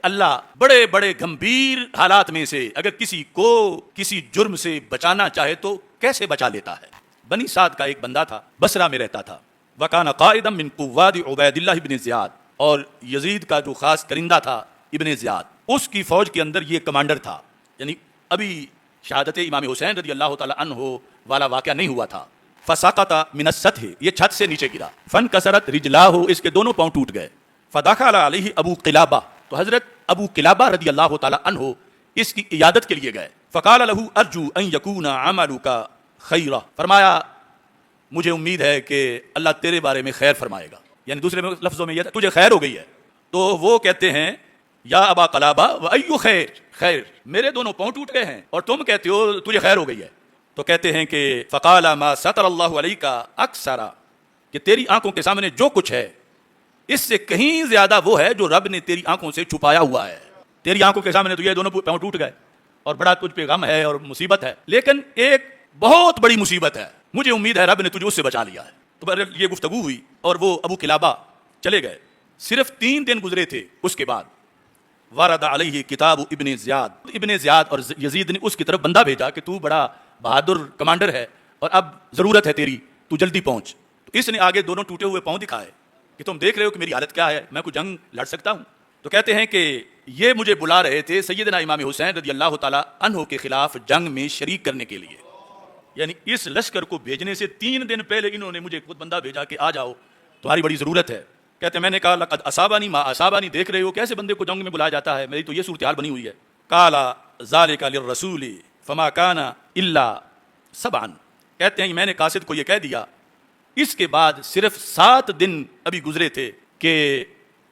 اللہ بڑے بڑے گمبھیر حالات میں سے اگر کسی کو کسی جرم سے بچانا چاہے تو کیسے بچا لیتا ہے۔ بنی سعد کا ایک بندہ تھا، بصرہ میں رہتا تھا، وکان قائدا من قواد عبید اللہ ابن زیاد، اور یزید کا جو خاص کرندہ تھا ابن زیاد، اس کی فوج کے اندر یہ کمانڈر تھا۔ یعنی ابھی شہادت امام حسین رضی اللہ تعالی عنہ والا واقعہ نہیں ہوا تھا۔ فسقط من السطح، یہ چھت سے نیچے گرا، فانکسرت رجلاہ، اس کے دونوں پاؤں ٹوٹ گئے۔ فدخل علیہ ابو قلابہ، تو حضرت ابو قلابہ رضی اللہ تعالی عنہ اس کی عیادت کے لیے گئے۔ فقال له ارجو ان یکون عملک خیرا، فرمایا مجھے امید ہے کہ اللہ تیرے بارے میں خیر فرمائے گا، یعنی دوسرے لفظوں میں یہ تجھے خیر ہو گئی ہے۔ تو وہ کہتے ہیں یا ابا قلابہ وایو خیر، خیر میرے دونوں پاؤں ٹوٹ گئے ہیں اور تم کہتے ہو تجھے خیر ہو گئی ہے۔ تو کہتے ہیں کہ فقال ما ستر اللہ علیک اکثر، کہ تیری آنکھوں کے سامنے جو کچھ ہے اس سے کہیں زیادہ وہ ہے جو رب نے تیری آنکھوں سے چھپایا ہوا ہے۔ تیری آنکھوں کے سامنے تو یہ دونوں پاؤں ٹوٹ گئے اور بڑا تجھ پہ غم ہے اور مصیبت ہے، لیکن ایک بہت بڑی مصیبت ہے، مجھے امید ہے رب نے تجھے اس سے بچا لیا ہے۔ تو بہرحال یہ گفتگو ہوئی اور وہ ابو قلابہ چلے گئے۔ صرف 3 دن گزرے تھے، اس کے بعد ورد علیہ کتاب ابن زیاد، ابن زیاد اور یزید نے اس کی طرف بندہ بھیجا کہ تو بڑا بہادر کمانڈر ہے اور اب ضرورت ہے تیری، تو جلدی پہنچ۔ تو اس نے آگے دونوں ٹوٹے ہوئے پاؤں دکھائے کہ تم دیکھ رہے ہو کہ میری حالت کیا ہے، میں کوئی جنگ لڑ سکتا ہوں؟ تو کہتے ہیں کہ یہ مجھے بلا رہے تھے سیدنا امام حسین رضی اللہ تعالی عنہ کے خلاف جنگ میں شریک کرنے کے لیے، یعنی اس لشکر کو بھیجنے سے 3 دن پہلے انہوں نے مجھے خود بندہ بھیجا کہ آ جاؤ تمہاری بڑی ضرورت ہے۔ کہتے ہیں میں نے کہا لقد اصابنی ما اصابنی، دیکھ رہے ہو کیسے بندے کو جنگ میں بلایا جاتا ہے، میری تو یہ صورتحال بنی ہوئی ہے۔ قال ذلك للرسول فما كان الا سبعا، کہتے ہیں میں نے قاصد کو یہ کہہ دیا، اس کے بعد صرف 7 دن ابھی گزرے تھے کہ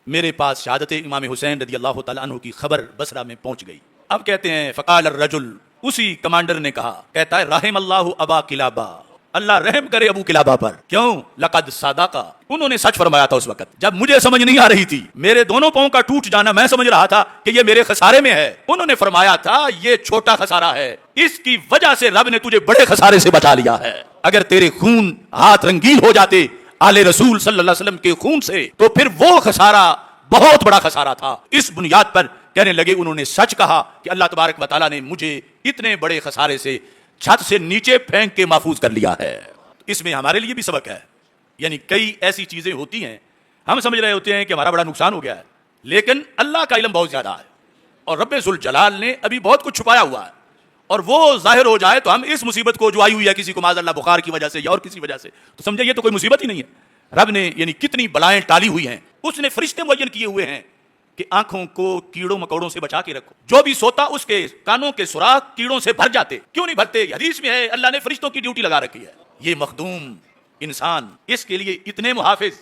میرے پاس شہادت امام حسین رضی اللہ تعالیٰ عنہ کی خبر بصرہ میں پہنچ گئی۔ اب کہتے ہیں فقال الرجل، اسی کمانڈر نے کہا، کہتا ہے رحم اللہ ابا قلابہ، اللہ رحم کرے ابو قلابہ پر، کیوں؟ لقد صدقا، انہوں نے سچ فرمایا تھا۔ اس وقت جب مجھے سمجھ نہیں آ رہی تھی، میرے دونوں پاؤں کا ٹوٹ جانا میں سمجھ رہا تھا کہ یہ میرے خسارے میں ہے، انہوں نے فرمایا تھا یہ چھوٹا خسارہ ہے، اس کی وجہ سے رب نے تجھے بڑے خسارے سے بچا لیا ہے۔ اگر تیرے خون ہاتھ رنگین ہو جاتے آل رسول صلی اللہ علیہ وسلم کے خون سے تو پھر وہ خسارہ بہت بڑا خسارہ تھا۔ اس بنیاد پر کہنے لگے انہوں نے سچ کہا کہ اللہ تبارک و تعالیٰ نے مجھے اتنے بڑے خسارے سے چھت سے نیچے پھینک کے محفوظ کر لیا ہے۔ اس میں ہمارے لیے بھی سبق ہے، یعنی کئی ایسی چیزیں ہوتی ہیں ہم سمجھ رہے ہوتے ہیں کہ ہمارا بڑا نقصان ہو گیا ہے، لیکن اللہ کا علم بہت زیادہ ہے اور رب ذوالجلال نے ابھی بہت کچھ چھپایا ہوا ہے، اور وہ ظاہر ہو جائے تو ہم اس مصیبت کو جو آئی ہوئی ہے کسی کو معاذ اللہ بخار کی وجہ سے یا اور کسی وجہ سے، تو سمجھے یہ تو کوئی مصیبت ہی نہیں ہے۔ رب نے یعنی کتنی بلائیں ٹالی ہوئی ہیں، اس نے فرشتے معین کیے ہوئے ہیں کہ آنکھوں کو کیڑوں مکوڑوں سے بچا کے رکھو، جو بھی سوتا اس کے کانوں کے سوراخ کیڑوں سے بھر جاتے، کیوں نہیں بھرتے؟ حدیث میں ہے اللہ نے فرشتوں کی ڈیوٹی لگا رکھی ہے۔ یہ مخدوم انسان اس کے لیے اتنے محافظ،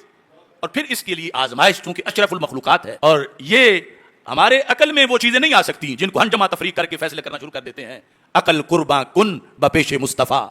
اور پھر اس کے لیے آزمائش چونکہ اشرف المخلوقات ہے، اور یہ ہمارے عقل میں وہ چیزیں نہیں آ سکتی جن کو ہم جمع تفریق کر کے فیصلے کرنا شروع کر دیتے ہیں۔ عقل قرباں کن بپیش مصطفیٰ۔